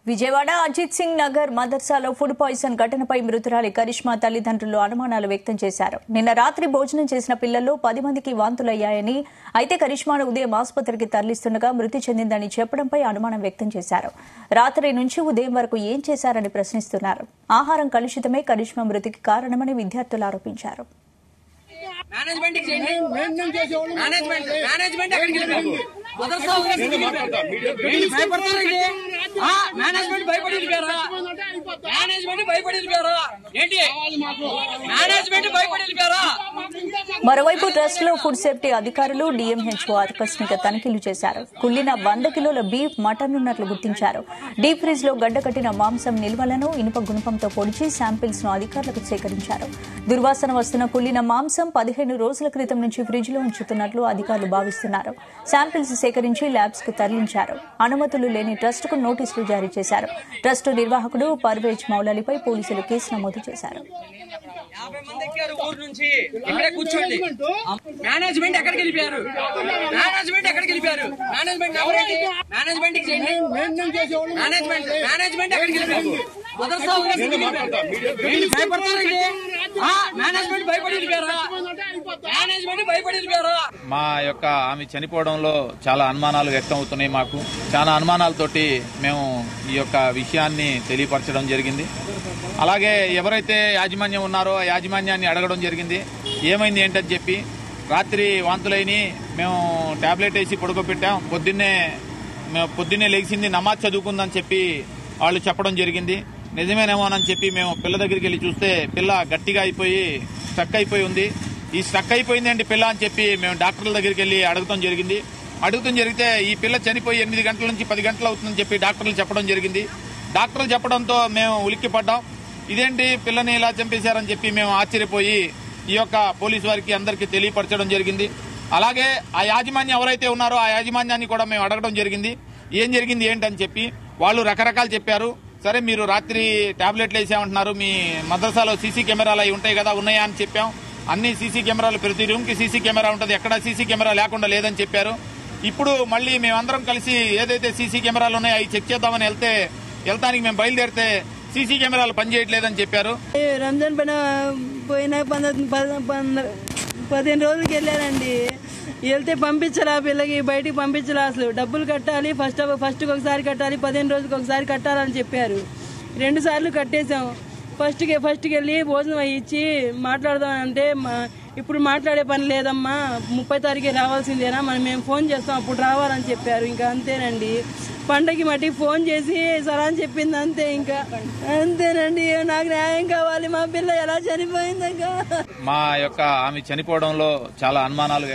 Vijayawada Ajit Singh Nagar మదర్సాలో food poison ఘటనపై మృతురాలి కరిష్మా తల్లిదండ్రులు అనుమానాలు వ్యక్తం చేశారు. నిన్న రాత్రి భోజనం చేసిన పిల్లల్లో 10 మందికి వాంతులయ్యాయని, అయితే కరిష్మాను ఉదయం ఆసుపత్రికి తరలిస్తుండగా మృతి చెందిందని చెప్పడంపై అనుమానం వ్యక్తం చేశారు. రాత్రి నుంచి ఉదయం వరకు ఏం చేశారని ప్రశ్నిస్తున్నారు. ఆహారం కలుషితమే కరిష్మా మృతికి కారణమని విద్యార్థులు ఆరోపించారు. మరోవైపు ట్రస్ట్ లో ఫుడ్ సేఫ్టీ అధికారులు డిఎంహెచ్ఓ ఆకస్మిక తనిఖీలు చేశారు. కుళ్లిన 100 కిలోల బీఫ్, మటన్ ఉన్నట్లు గుర్తించారు. డీప్ ఫ్రిజ్ లో గడ్డకట్టిన మాంసం నిల్వలను ఇనుప గుణపంతో పొడిచి శాంపిల్స్ ను అధికారులకు సేకరించారు. దుర్వాసన వస్తున్న కుళ్లిన మాంసం 15 రోజుల క్రితం నుంచి ఫ్రిజ్ లో ఉంచుతున్నట్లు అధికారులు భావిస్తున్నారు. శాంపిల్స్ సేకరించి ల్యాబ్స్ కు తరలించారు. అనుమతులు లేని ట్రస్ట్ కు నోటీసులు జారీ చేశారు. ట్రస్ట్ నిర్వాహకుడు పర్వేజ్ మౌలాలిపై పోలీసులు కేసు నమోదు చేశారు. మా యొక్క ఆమె చనిపోవడంలో చాలా అనుమానాలు వ్యక్తం అవుతున్నాయి. మాకు చాలా అనుమానాలతోటి మేము ఈ యొక్క విషయాన్ని తెలియపరచడం జరిగింది. అలాగే ఎవరైతే యాజమాన్యం ఉన్నారో ఆ యాజమాన్యాన్ని అడగడం జరిగింది. ఏమైంది ఏంటని చెప్పి రాత్రి వాంతులైని మేము టాబ్లెట్ వేసి పడుకోబెట్టాం. పొద్దున్నే లేచింది, నమాజ్ చదువుకుందని చెప్పి వాళ్ళు చెప్పడం జరిగింది. నిజమేనేమోనని చెప్పి మేము పిల్ల దగ్గరికి వెళ్ళి చూస్తే పిల్ల గట్టిగా అయిపోయి స్టక్ అయిపోయి ఉంది. ఈ స్టక్ అయిపోయిందండి పిల్ల అని చెప్పి మేము డాక్టర్ల దగ్గరికి వెళ్ళి అడగటం జరిగితే ఈ పిల్ల చనిపోయి 8 గంటల నుంచి 10 గంటలు అవుతుందని చెప్పి డాక్టర్లు చెప్పడం జరిగింది. డాక్టర్లు చెప్పడంతో మేము ఉలిక్కిపడ్డాం. ఇదేంటి పిల్లని ఇలా చంపేశారని చెప్పి మేము ఆశ్చర్యపోయి ఈ యొక్క పోలీసు వారికి అందరికీ తెలియపరచడం జరిగింది. అలాగే ఆ యాజమాన్యం ఎవరైతే ఉన్నారో ఆ యాజమాన్యాన్ని కూడా మేము అడగడం జరిగింది. ఏం జరిగింది ఏంటని చెప్పి వాళ్ళు రకరకాలు చెప్పారు. సరే మీరు రాత్రి టాబ్లెట్లు వేసామంటున్నారు, మీ మదర్సాలో సీసీ కెమెరాలు అవి ఉంటాయి కదా, ఉన్నాయా అని చెప్పాం. అన్ని సీసీ కెమెరాలు, ప్రతి రూమ్ కి సీసీ కెమెరా ఉంటుంది, ఎక్కడ సీసీ కెమెరా లేకుండా లేదని చెప్పారు. ఇప్పుడు మళ్ళీ మేమందరం కలిసి ఏదైతే సీసీ కెమెరాలు ఉన్నాయో అవి చెక్ చేద్దామని వెళ్తానికి మేము బయలుదేరితే సీసీ కెమెరాలు పనిచేయట్లేదని చెప్పారు. రంజాన్ పైన పోయిన 15 రోజులకి వెళ్ళానండి. వెళ్తే పంపించాలి, ఆ పిల్లకి బయటికి పంపించాలి. అసలు డబ్బులు కట్టాలి, ఫస్ట్కి ఒకసారి కట్టాలి, 15 రోజులకి ఒకసారి కట్టాలని చెప్పారు. 2 సార్లు కట్టేశాం. ఫస్ట్కి వెళ్ళి భోజనం ఇచ్చి మాట్లాడదామంటే ఇప్పుడు మాట్లాడే పని లేదమ్మా, 30 తారీఖే రావాల్సిందేనా, మేము ఫోన్ చేస్తాం అప్పుడు రావాలని చెప్పారు. ఇంకా అంతేనండి. పండగకి మట్టి ఫోన్ చేసి సలాన్ చెప్పింది అంతే. ఇంకా అంతేనండి. నాకు న్యాయం కావాలి. మా పిల్ల ఎలా చనిపోయిందక్క. మా యొక్క ఆమె చనిపోవడంలో చాలా అనుమానాలు